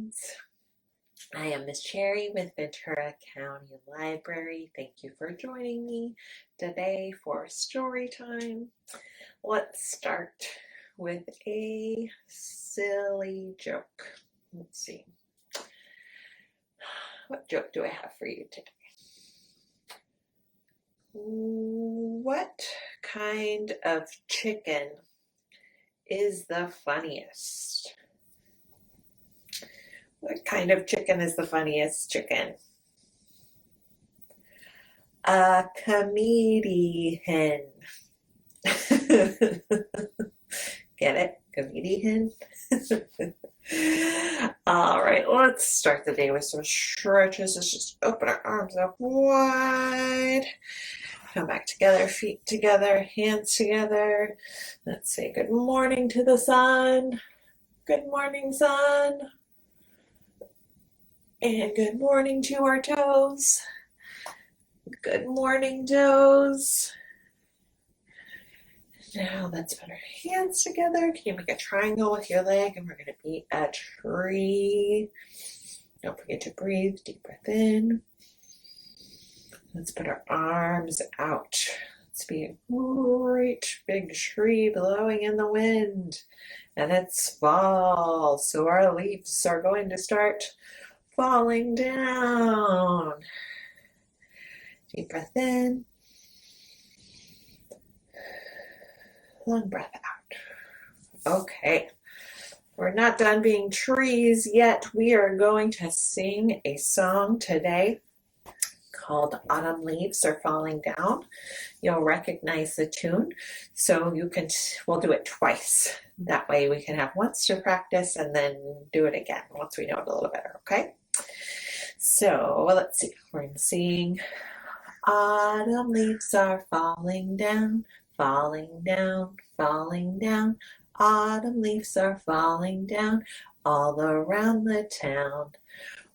friends. I am Miss Cherry with Ventura County Library. Thank you for joining me today for story time. Let's start with a silly joke. Let's see. What joke do I have for you today? What kind of chicken is the funniest? What kind of chicken is the funniest chicken? A comedian. Get it? Comedian? All right, let's start the day with some stretches. Let's just open our arms up wide. Come back together, feet together, hands together. Let's say good morning to the sun. Good morning, sun. And good morning to our toes. Good morning, toes. Now let's put our hands together. Can you make a triangle with your leg? And we're going to be a tree. Don't forget to breathe. Deep breath in. Let's put our arms out. Let's be a great big tree blowing in the wind. And it's fall, so our leaves are going to start falling down. Deep breath in. Long breath out. Okay, we're not done being trees yet. We are going to sing a song today called Autumn Leaves Are Falling Down. You'll recognize the tune, so we'll do it twice. That way we can have once to practice and then do it again once we know it a little better, okay? So let's see, we're going to sing Autumn leaves are falling down, falling down, falling down. Autumn leaves are falling down all around the town.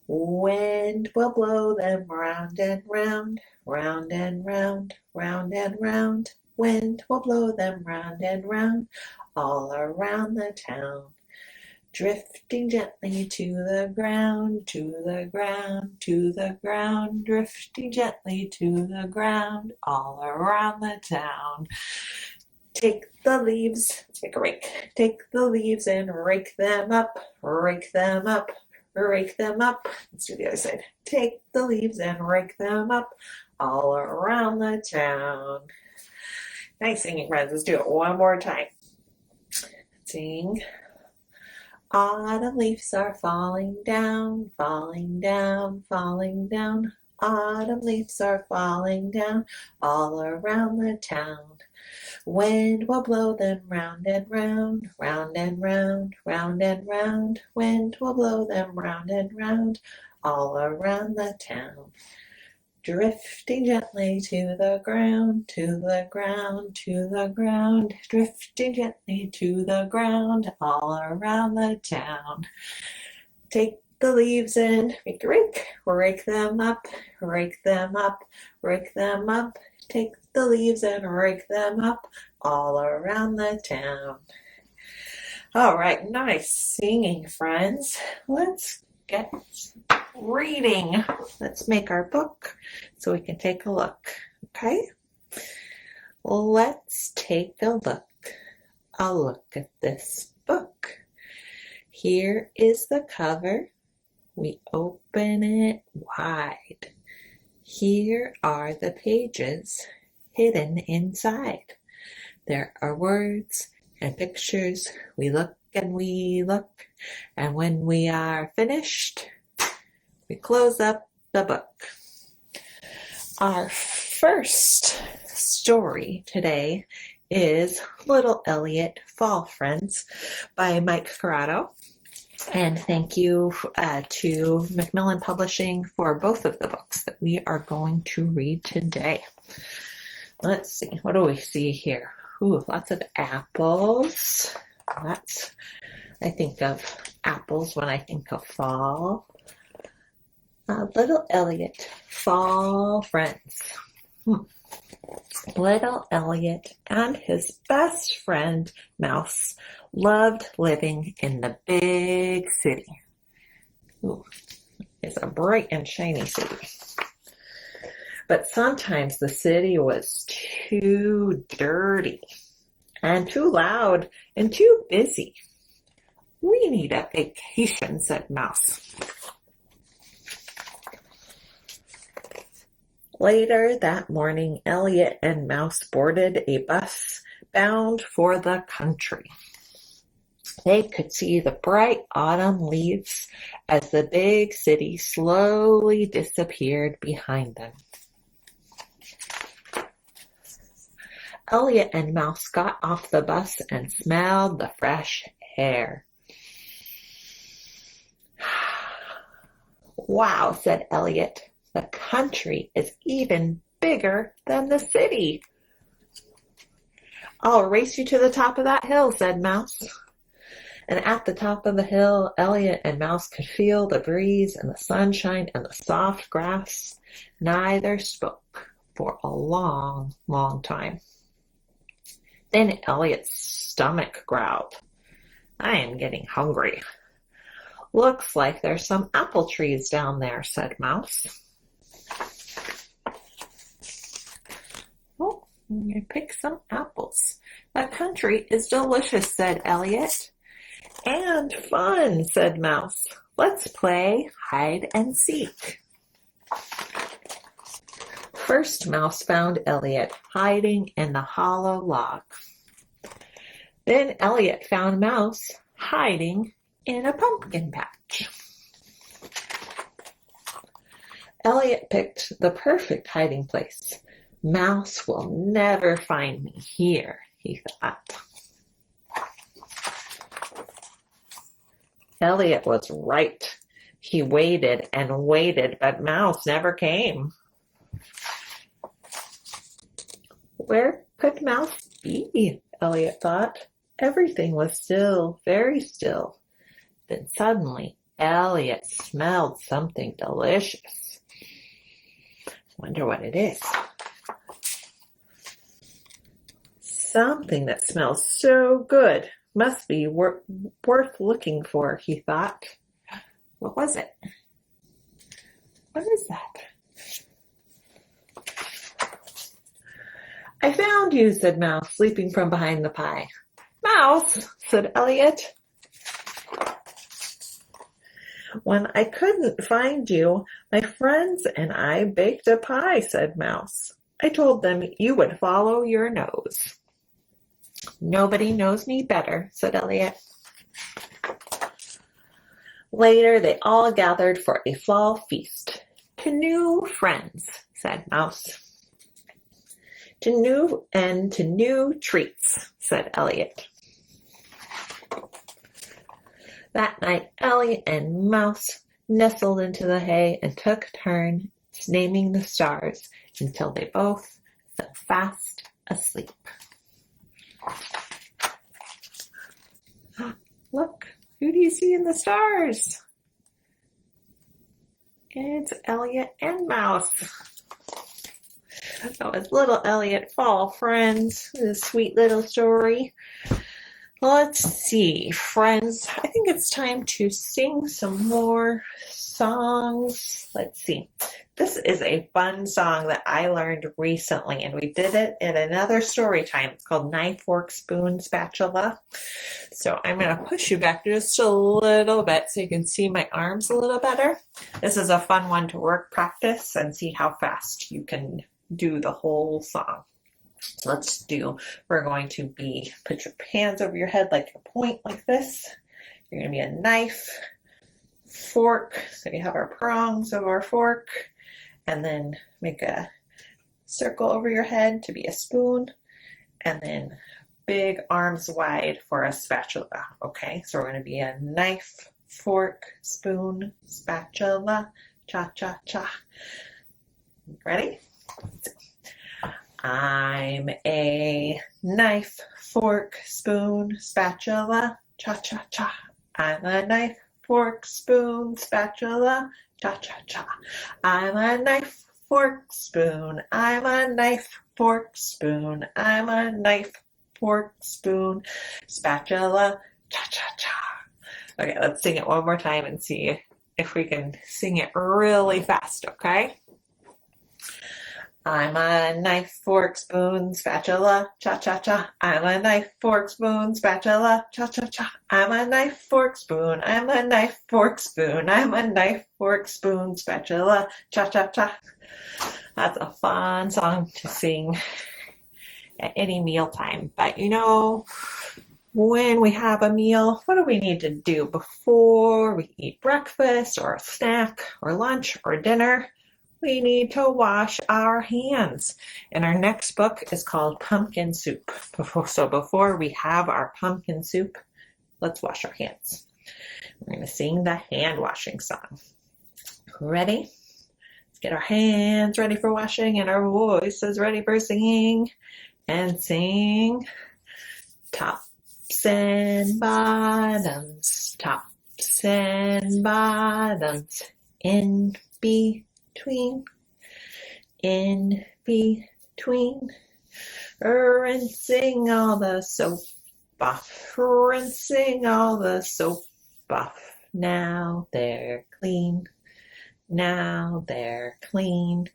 Wind will blow them round and round, round and round, round and round. Wind will blow them round and round all around the town. Drifting gently to the ground, to the ground, to the ground. Drifting gently to the ground all around the town. Take the leaves, let's make a rake. Take the leaves and rake them up, rake them up, rake them up. Let's do the other side. Take the leaves and rake them up all around the town. Nice singing, friends. Let's do it one more time. Sing. Autumn leaves are falling down, falling down, falling down. Autumn leaves are falling down all around the town. Wind will blow them round and round, round and round, round and round. Wind will blow them round and round all around the town. Drifting gently to the ground, to the ground, to the ground. Drifting gently to the ground all around the town. Take the leaves and make a rake. Rake them up, rake them up, rake them up. Take the leaves and rake them up all around the town. All right, nice singing, friends. Let's get reading. Let's make our book so we can take a look, okay? Let's take a look at this book. Here is the cover. We open it wide. Here are the pages hidden inside. There are words and pictures. We look and we look, and when we are finished, we close up the book. Our first story today is Little Elliot Fall Friends by Mike Curato. And thank you to Macmillan Publishing for both of the books that we are going to read today. Let's see, what do we see here? Ooh, lots of apples. I think of apples when I think of fall. Little Elliot, Fall Friends. Little Elliot and his best friend, Mouse, loved living in the big city. Ooh, it's a bright and shiny city. But sometimes the city was too dirty and too loud and too busy. We need a vacation, said Mouse. Later that morning, Elliot and Mouse boarded a bus bound for the country. They could see the bright autumn leaves as the big city slowly disappeared behind them. Elliot and Mouse got off the bus and smelled the fresh air. Wow, said Elliot. The country is even bigger than the city. I'll race you to the top of that hill, said Mouse. And at the top of the hill, Elliot and Mouse could feel the breeze and the sunshine and the soft grass. Neither spoke for a long, long time. Then Elliot's stomach growled. I am getting hungry. Looks like there's some apple trees down there, said Mouse. Oh, I'm going to pick some apples. The country is delicious, said Elliot. And fun, said Mouse. Let's play hide and seek. First, Mouse found Elliot hiding in the hollow log. Then Elliot found Mouse hiding in a pumpkin patch. Elliot picked the perfect hiding place. Mouse will never find me here, he thought. Elliot was right. He waited and waited, but Mouse never came. Where could Mouse be? Elliot thought. Everything was still, very still. Then suddenly, Elliot smelled something delicious. Wonder what it is. Something that smells so good. Must be worth looking for, he thought. What was it? What is that? I found you, said Mouse, leaping from behind the pie. Mouse, said Elliot. When I couldn't find you, my friends and I baked a pie, said Mouse. I told them you would follow your nose. Nobody knows me better, said Elliot. Later, they all gathered for a fall feast. To new friends, said Mouse. To new treats, said Elliot. That night, Elliot and Mouse nestled into the hay and took turns naming the stars until they both fell fast asleep. Look, who do you see in the stars? It's Elliot and Mouse. Oh, it's little Elliot fall, friends. This sweet little story. Let's see, friends. I think it's time to sing some more songs. Let's see. This is a fun song that I learned recently, and we did it in another story time. It's called Knife, Fork, Spoon, Spatula. So I'm going to push you back just a little bit so you can see my arms a little better. This is a fun one to work practice and see how fast you can do the whole song. So we're going to put your hands over your head like a point like this. You're going to be a knife, fork, so you have our prongs of our fork, and then make a circle over your head to be a spoon, and then big arms wide for a spatula. Okay, so we're going to be a knife, fork, spoon, spatula, cha-cha-cha. Ready? I'm a knife, fork, spoon, spatula, cha-cha-cha. I'm a knife, fork, spoon, spatula, cha-cha-cha. I'm a knife, fork, spoon. I'm a knife, fork, spoon. I'm a knife, fork, spoon, spatula, cha-cha-cha. Okay, let's sing it one more time and see if we can sing it really fast, okay? I'm a knife, fork, spoon, spatula, cha-cha-cha. I'm a knife, fork, spoon, spatula, cha-cha-cha. I'm a knife, fork, spoon. I'm a knife, fork, spoon. I'm a knife, fork, spoon, spatula, cha-cha-cha. That's a fun song to sing at any mealtime. But when we have a meal, what do we need to do before we eat breakfast or a snack or lunch or dinner? We need to wash our hands. And our next book is called Pumpkin Soup. So before we have our pumpkin soup, let's wash our hands. We're going to sing the hand washing song. Ready? Let's get our hands ready for washing and our voices ready for singing. And sing tops and bottoms, tops and bottoms, in between, rinsing all the soap off, rinsing all the soap off. Now they're clean, now they're clean.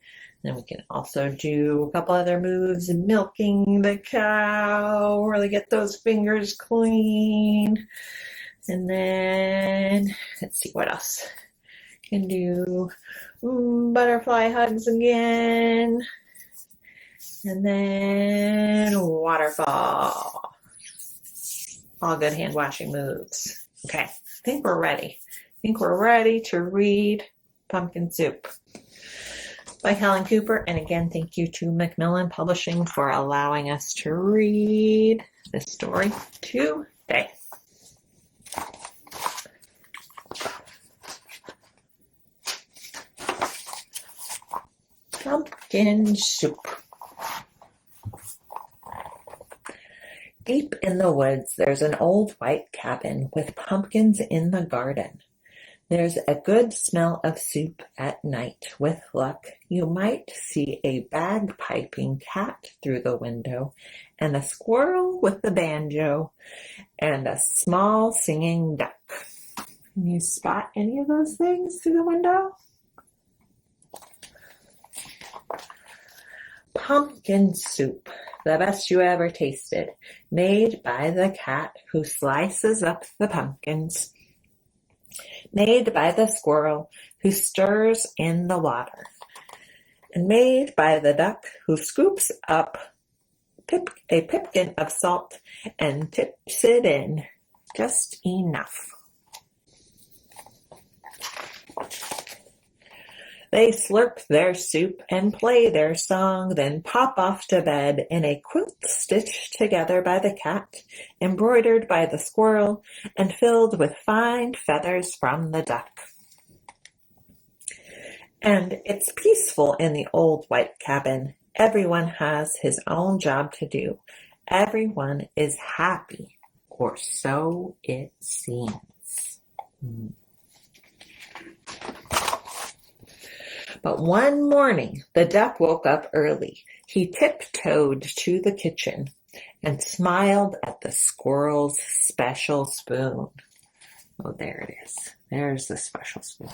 Then we can also do a couple other moves, milking the cow, really get those fingers clean. And then, let's see what else. Can do butterfly hugs again. And then waterfall. All good hand washing moves. Okay, I think we're ready. I think we're ready to read Pumpkin Soup by Helen Cooper. And again, thank you to Macmillan Publishing for allowing us to read this story today. Pumpkin Soup. Deep in the woods, there's an old white cabin with pumpkins in the garden. There's a good smell of soup at night. With luck, you might see a bagpiping cat through the window, and a squirrel with the banjo, and a small singing duck. Can you spot any of those things through the window? Pumpkin soup, the best you ever tasted, made by the cat who slices up the pumpkins, made by the squirrel who stirs in the water, and made by the duck who scoops up a pipkin of salt and tips it in just enough. They slurp their soup and play their song, then pop off to bed in a quilt stitched together by the cat, embroidered by the squirrel, and filled with fine feathers from the duck. And it's peaceful in the old white cabin. Everyone has his own job to do. Everyone is happy, or so it seems. But one morning, the duck woke up early. He tiptoed to the kitchen and smiled at the squirrel's special spoon. Oh, there it is. There's the special spoon.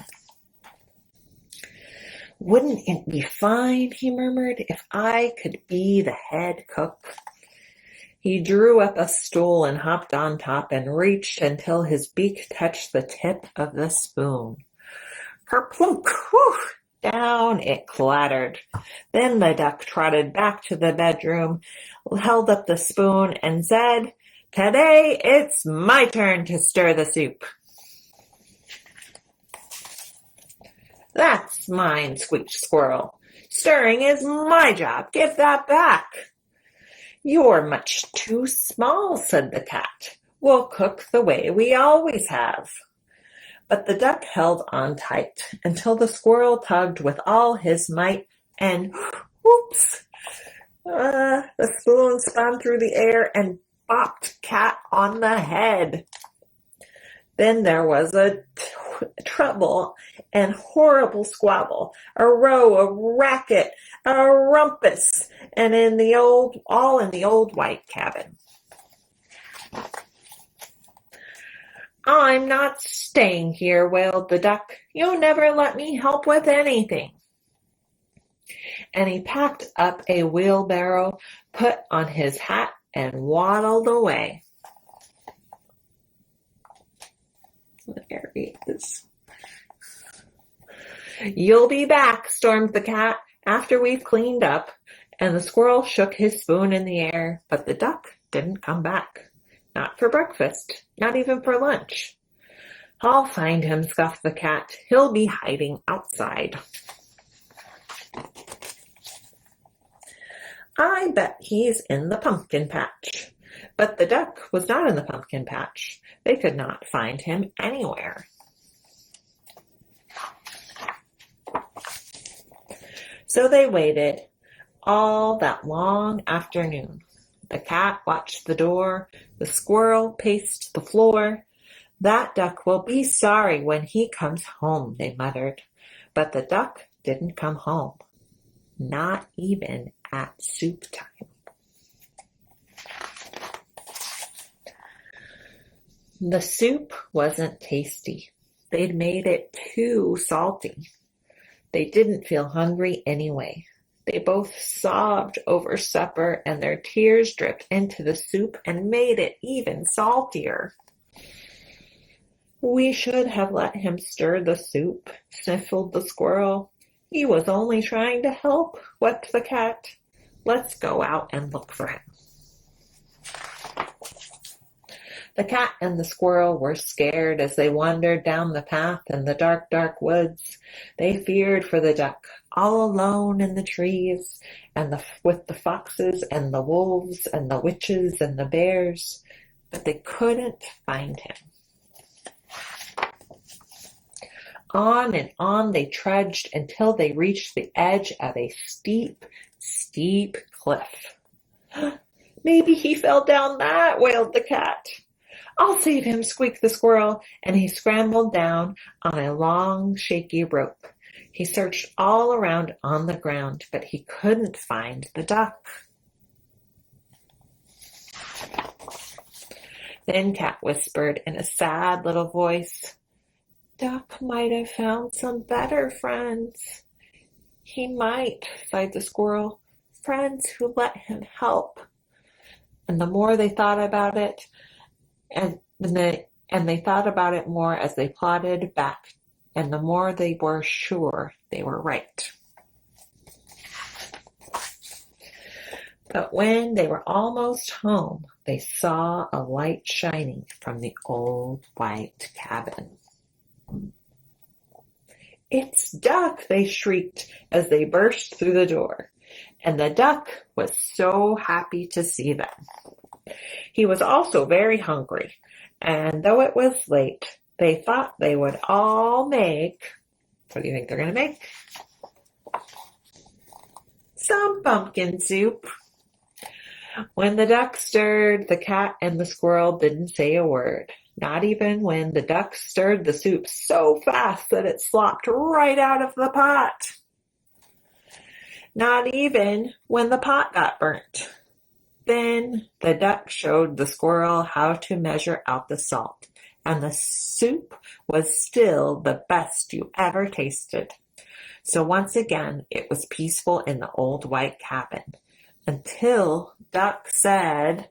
Wouldn't it be fine, he murmured, if I could be the head cook? He drew up a stool and hopped on top and reached until his beak touched the tip of the spoon. Kerplunk! Whew! Down it clattered. Then the duck trotted back to the bedroom, held up the spoon, and said, "Today it's my turn to stir the soup." "That's mine," squeaked Squirrel. "Stirring is my job. Give that back." "You're much too small," said the cat. "We'll cook the way we always have." But the duck held on tight until the squirrel tugged with all his might, and whoops! The spoon spun through the air and bopped Cat on the head. Then there was a trouble and horrible squabble, a row, a racket, a rumpus, and all in the old white cabin. I'm not staying here, wailed the duck. You'll never let me help with anything. And he packed up a wheelbarrow, put on his hat, and waddled away. There he is. You'll be back, stormed the cat, after we've cleaned up. And the squirrel shook his spoon in the air, but the duck didn't come back. Not for breakfast, not even for lunch. I'll find him, scoffed the cat. He'll be hiding outside. I bet he's in the pumpkin patch. But the duck was not in the pumpkin patch. They could not find him anywhere. So they waited all that long afternoon. The cat watched the door. The squirrel paced the floor. That duck will be sorry when he comes home, they muttered. But the duck didn't come home. Not even at soup time. The soup wasn't tasty. They'd made it too salty. They didn't feel hungry anyway. They both sobbed over supper, and their tears dripped into the soup and made it even saltier. We should have let him stir the soup, sniffled the squirrel. He was only trying to help, wept the cat. Let's go out and look for him. The cat and the squirrel were scared as they wandered down the path in the dark, dark woods. They feared for the duck, all alone in the trees, and with the foxes and the wolves and the witches and the bears, but they couldn't find him. On and on they trudged until they reached the edge of a steep, steep cliff. Maybe he fell down that, wailed the cat. I'll save him, squeaked the squirrel, and he scrambled down on a long, shaky rope. He searched all around on the ground, but he couldn't find the duck. Then Cat whispered in a sad little voice, Duck might have found some better friends. He might, sighed the squirrel, friends who let him help. And the more they thought about it, and they thought about it more as they plodded back, and the more they were sure they were right. But when they were almost home, they saw a light shining from the old white cabin. It's Duck, they shrieked as they burst through the door, and the duck was so happy to see them. He was also very hungry, and though it was late, they thought they would all make, what do you think they're going to make? Some pumpkin soup. When the duck stirred, the cat and the squirrel didn't say a word, not even when the duck stirred the soup so fast that it slopped right out of the pot. Not even when the pot got burnt. Then the duck showed the squirrel how to measure out the salt, and the soup was still the best you ever tasted. So once again, it was peaceful in the old white cabin, until Duck said,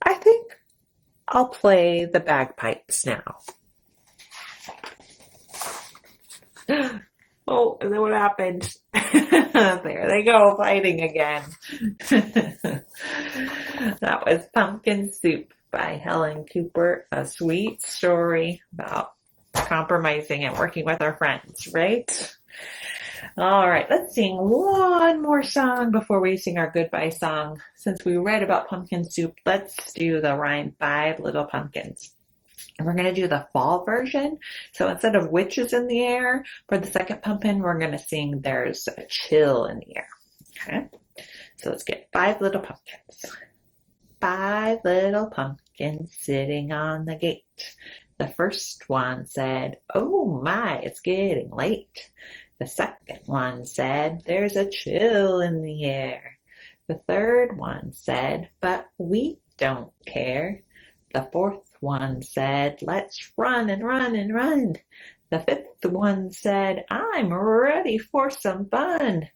I think I'll play the bagpipes now. Oh, and then what happened? There they go, fighting again. That was Pumpkin Soup by Helen Cooper, a sweet story about compromising and working with our friends, right? All right, let's sing one more song before we sing our goodbye song. Since we read about pumpkin soup, let's do the rhyme 5 Little Pumpkins. And we're going to do the fall version. So instead of witches in the air, for the second pumpkin, we're going to sing There's a Chill in the Air. Okay? So let's get 5 little pumpkins. 5 little pumpkins sitting on the gate. The first one said, oh my, it's getting late. The second one said, there's a chill in the air. The third one said, but we don't care. The fourth one said, let's run and run and run. The fifth one said, I'm ready for some fun.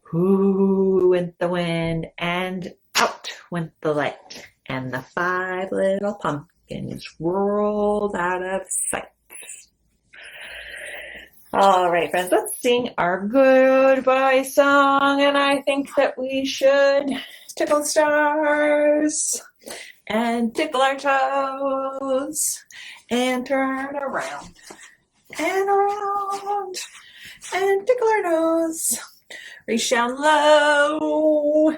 Who went the wind and out went the light, and the 5 little pumpkins rolled out of sight. All right, friends, let's sing our goodbye song, and I think that we should tickle the stars and tickle our toes and turn around and around and tickle our nose. Reach down low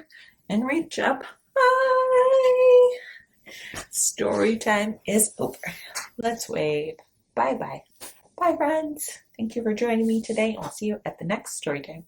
and reach up high. Story time is over. Let's wave. Bye-bye. Bye, friends. Thank you for joining me today. I'll see you at the next story time.